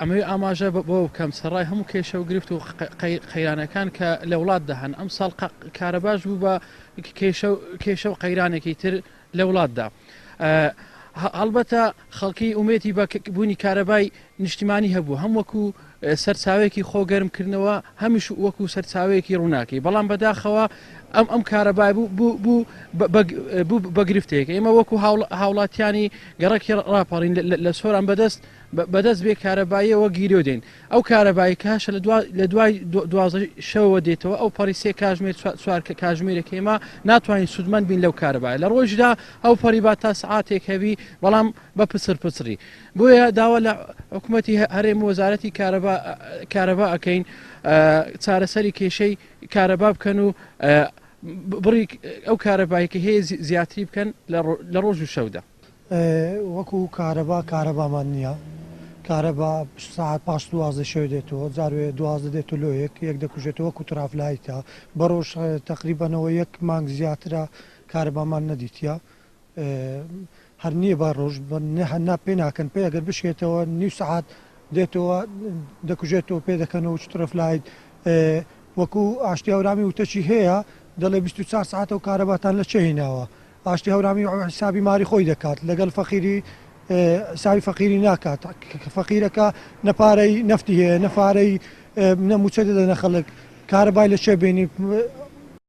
ئەمەوێ ئاماژە بۆ بکەم سەرڕای هەموو کێشە و گرفت و قەیرانەکان کە لە وڵات دەهەن ئەم ساڵ کارەباش بوو بە کێشە و قەیرانێکی تر لە وڵاتدا. هەڵبەتە خەڵکی ئومێتی بە بوونی کارەبای نیشتیمانی هەبوو هەم وەکو سەرچاوێکی خۆگەرمکردنەوە هەمیش وەکو سەرچاوەیەکی ڕووناکی بەڵام بەداخەوە ئەم کارەبای بوو بەگرفتەیەک ئێمە وەکو هاوڵاتیانی گەڕێکی ڕاپەڕین لە سۆران بەدەست بێ کارەباییەوە گیرۆ دێن ئەو کارەبایی کاشە لە دوای 12 شەوە دێتەوە ئەو پەڕیسێ کاژمێر چوار کاژمێرێک ئێمە ناتوانین سوودمەند بین لەو کارەبای لە ڕۆژدا ئەو پەڕیبات تا سعاتێک هەوی بەڵام بە پچری بۆیە داوا لە حکوومەتی هەرێم وەزارەتی کارەبا ئەەکەین چارەسەری کێشەی کارەبا بکەن و بڕی ئەو کارەبایکە هەیە زیاتری بکەن لە ڕۆژ و شەودا. وەکو کارەبامان نییە کارەبا ساعت پاش 12 شەو دێتەوە جاروێ 12 دێت و لۆ یەک دەکوژێتەوە وەکو ترافلایتە بە ڕۆژ تقریبانەوە 1 مانگ زیاترە کارەبامان نەدیتە هەر نییە بە ڕۆژ هەنا پێ ناکەن پێ ئەگەر بشێتەوە نیو سعات دێتەوە دەکوژێتەوە پێ دەکەنەوە ترافلایت وەکو ئاشتی هەورامی وتەچی هەیە دەڵێ 24 ساعتە و کارەباتان لە چه هێناوە ئاشتی هەورامی حسابی ماری خۆی دەکات لەگەڵ فەقیری ساوی فەقیری ناکات فەقیرەکە نەپارەی نەفتی هەیە نەفارەی نەموچە دەدەنە خەڵک کارەبای لە چێ بینی